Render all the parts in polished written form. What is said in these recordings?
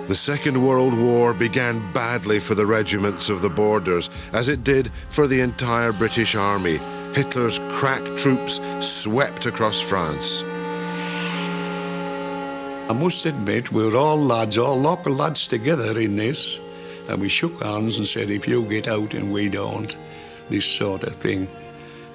The Second World War began badly for the regiments of the borders, as it did for the entire British Army. Hitler's crack troops swept across France. I must admit, we were all lads, all local lads together in this, and we shook hands and said, if you get out and we don't, this sort of thing.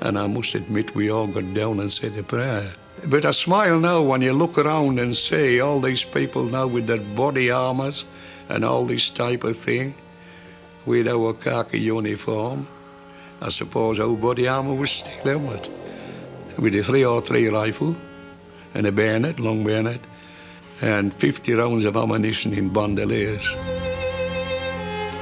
And I must admit, we all got down and said a prayer. But I smile now when you look around and see all these people now with their body armours and all this type of thing, with our khaki uniform. I suppose our body armour was still helmet, with a 303 rifle and a bayonet, long bayonet, and 50 rounds of ammunition in bandoliers.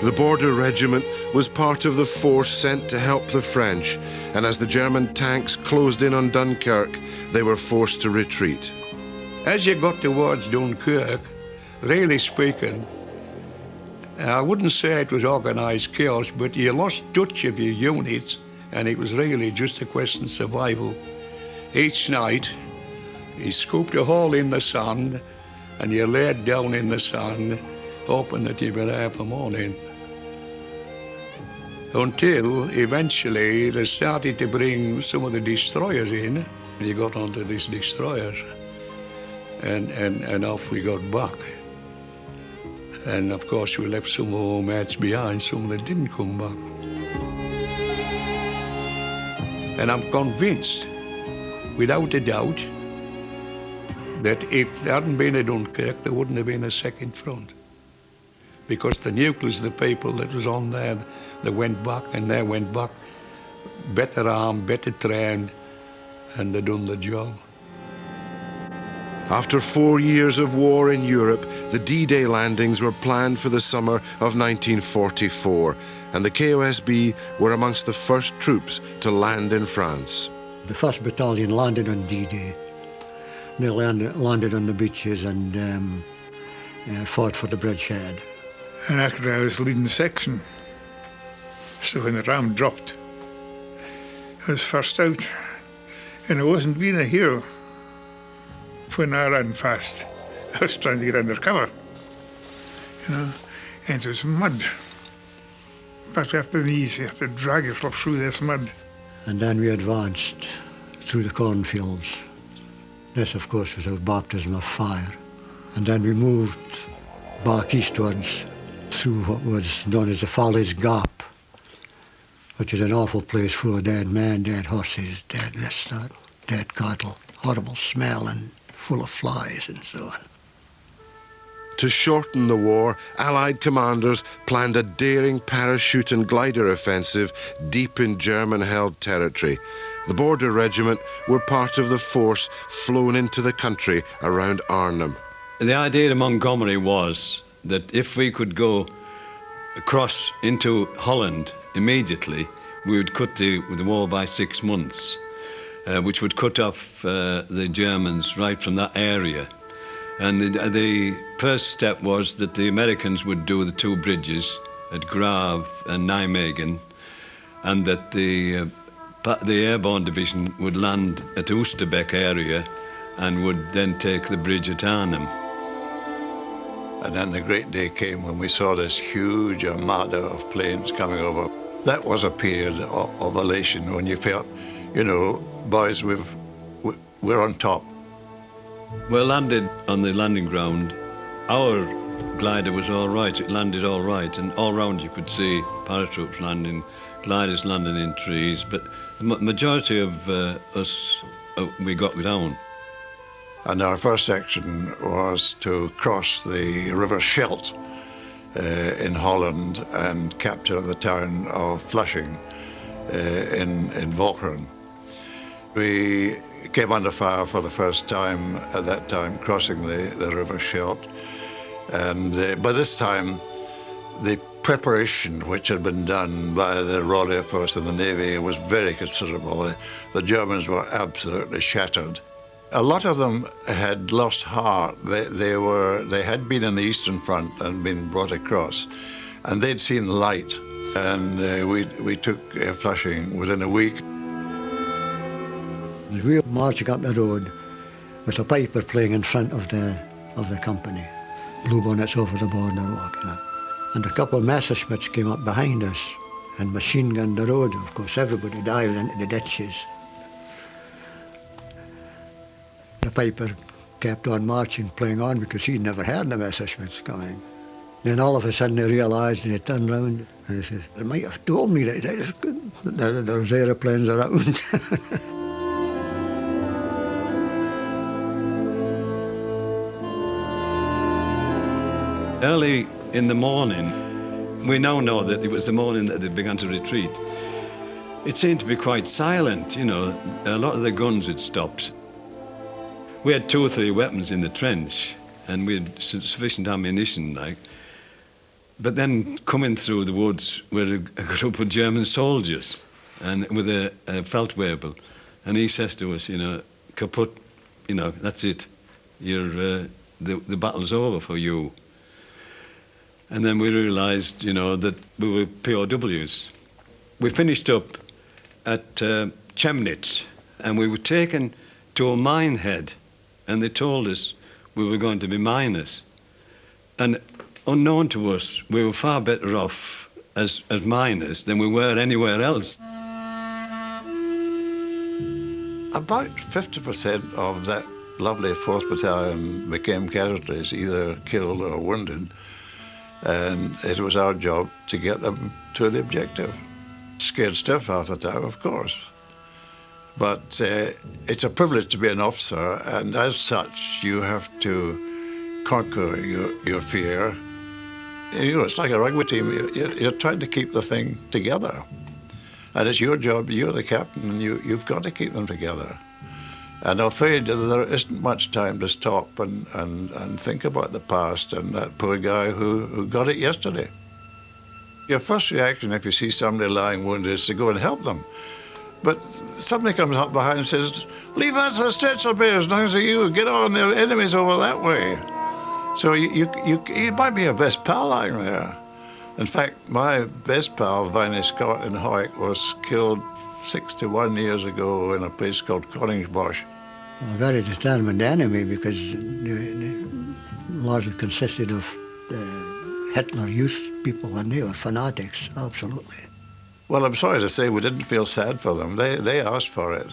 The Border Regiment was part of the force sent to help the French, and as the German tanks closed in on Dunkirk, they were forced to retreat. As you got towards Dunkirk, really speaking, I wouldn't say it was organised chaos, but you lost touch of your units, and it was really just a question of survival. Each night, you scooped a hole in the sand, and you laid down in the sand, hoping that you'd be there for morning. Until eventually they started to bring some of the destroyers in. You got onto this destroyer, and off we got back. And of course we left some of our mates behind, some that didn't come back. And I'm convinced, without a doubt, that if there hadn't been a Dunkirk, there wouldn't have been a second front. Because the nucleus of the people that was on there, they went back and they went back, better armed, better trained, and they done the job. After 4 years of war in Europe, the D-Day landings were planned for the summer of 1944, and the KOSB were amongst the first troops to land in France. The 1st Battalion landed on D-Day. They landed on the beaches and fought for the bridgehead. And actually I was leading the section. So when the ram dropped, I was first out. And I wasn't being a hero when I ran fast. I was trying to get under cover, you know, and it was mud. Back at the knees, you have to drag yourself through this mud. And then we advanced through the cornfields. This, of course, was our baptism of fire. And then we moved back eastwards through what was known as the Follies Gap, which is an awful place full of dead men, dead horses, dead this, that, dead cattle, horrible smell and full of flies and so on. To shorten the war, Allied commanders planned a daring parachute and glider offensive deep in German-held territory. The Border Regiment were part of the force flown into the country around Arnhem. The idea in Montgomery was that if we could go across into Holland immediately, we would cut the war by 6 months, which would cut off the Germans right from that area. And the first step was that the Americans would do the 2 bridges at Grave and Nijmegen, and that the Airborne Division would land at the Oosterbeek area and would then take the bridge at Arnhem. And then the great day came when we saw this huge armada of planes coming over. That was a period of elation when you felt, you know, boys, we're on top. We landed on the landing ground. Our glider was all right, it landed all right, and all round you could see paratroops landing, gliders landing in trees, but the majority of us, we got down. And our first action was to cross the River Scheldt in Holland and capture the town of Flushing in Walcheren. We came under fire for the first time at that time, crossing the River Scheldt. And by this time, the preparation which had been done by the Royal Air Force and the Navy was very considerable. The Germans were absolutely shattered. A lot of them had lost heart. They had been in the Eastern Front and been brought across, and they'd seen light. And we took Flushing within a week. We were marching up the road with a piper playing in front of the company. bluebonnets over the border walking up. And a couple of Messerschmitts came up behind us and machine gunned the road. Of course, everybody dived into the ditches. The piper kept on marching, playing on, because he'd never heard the Messerschmitts coming. Then all of a sudden he realised, and he turned round and he says, "They might have told me that there's aeroplanes around." Early in the morning, we now know that it was the morning that they began to retreat. It seemed to be quite silent, you know. A lot of the guns had stopped. We had 2 or 3 weapons in the trench, and we had sufficient ammunition, like. But then coming through the woods were a group of German soldiers, and with a Feldwebel, and he says to us, you know, "Kaput, you know, that's it. You're the battle's over for you." And then we realised, you know, that we were POWs. We finished up at Chemnitz, and we were taken to a mine head, and they told us we were going to be miners. And unknown to us, we were far better off as miners than we were anywhere else. About 50% of that lovely 4th Battalion became casualties, either killed or wounded, and it was our job to get them to the objective. Scared stiff half the time, of course. But it's a privilege to be an officer, and as such, you have to conquer your fear. You know, it's like a rugby team. You're trying to keep the thing together. And it's your job, you're the captain, and you've got to keep them together. And I'm afraid there isn't much time to stop and think about the past and that poor guy who got it yesterday. Your first reaction if you see somebody lying wounded is to go and help them. But somebody comes up behind and says, "Leave that to the stretcher bearers, nothing to you, get on, the enemy's over that way." So you might be your best pal lying there. In fact, my best pal, Viney Scott in Hoyk, was killed 61 years ago in a place called Koningsbosch. A very determined enemy, because they largely consisted of Hitler Youth people, and they were fanatics, absolutely. Well, I'm sorry to say we didn't feel sad for them. They asked for it.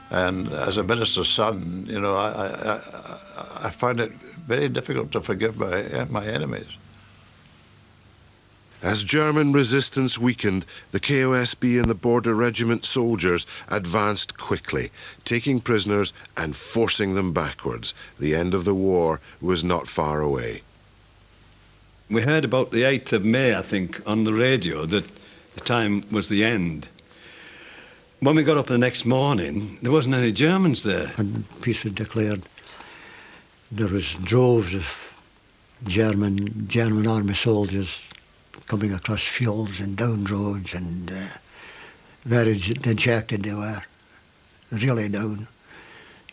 And as a minister's son, you know, I find it very difficult to forgive my enemies. As German resistance weakened, the KOSB and the Border Regiment soldiers advanced quickly, taking prisoners and forcing them backwards. The end of the war was not far away. We heard about the 8th of May, I think, on the radio, that the time was the end. When we got up the next morning, there wasn't any Germans there. And peace was declared. There was droves of German army soldiers coming across fields and down roads, and very dejected they were, really down.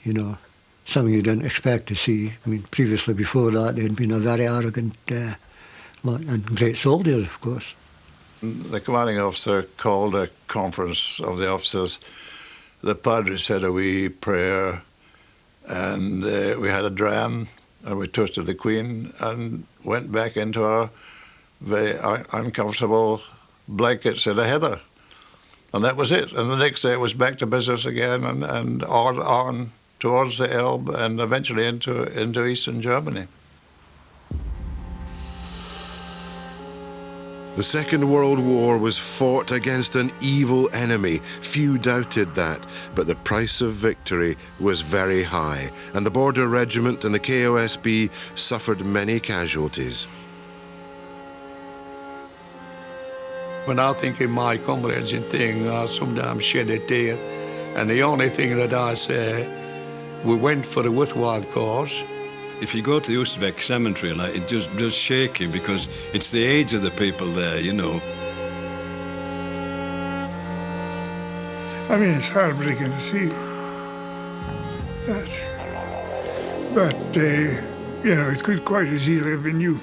You know, something you didn't expect to see. I mean, previously, before that, they'd been a very arrogant and great soldiers, of course. The commanding officer called a conference of the officers. The padre said a wee prayer, and we had a dram, and we toasted the Queen, and went back into our very uncomfortable blankets in a heather. And that was it. And the next day it was back to business again, and on towards the Elbe, and eventually into Eastern Germany. The Second World War was fought against an evil enemy. Few doubted that, but the price of victory was very high, and the Border Regiment and the KOSB suffered many casualties. When I think of my comrades and things, I sometimes shed a tear. And the only thing that I say, we went for a worthwhile cause. If you go to the Oostbeek Cemetery, like, it just does shake you, because it's the age of the people there, you know. I mean, it's heartbreaking to see that. But, you know, it could quite as easily have been you.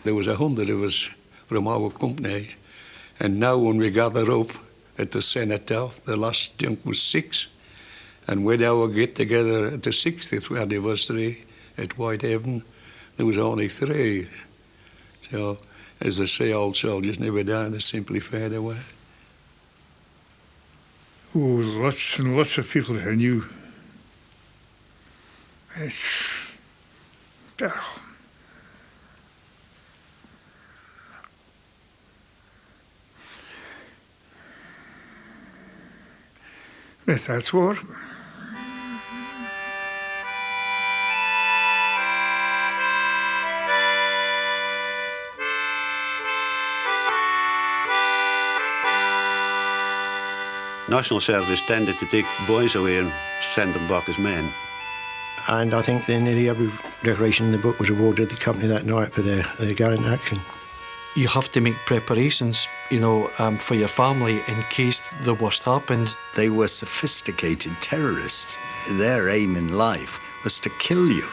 There was 100 of us from our company, and now when we gather up at the Senator, the last junk was 6. And with our get-together at the 60th anniversary at Whitehaven, there was only 3. So, as they say, old soldiers never die, they simply fade away. Oh, lots and lots of people I knew. It's terrible. But that's war. National Service tended to take boys away and send them back as men. And I think then nearly every decoration in the book was awarded the company that night for their gallant action. You have to make preparations, for your family in case the worst happened. They were sophisticated terrorists. Their aim in life was to kill you.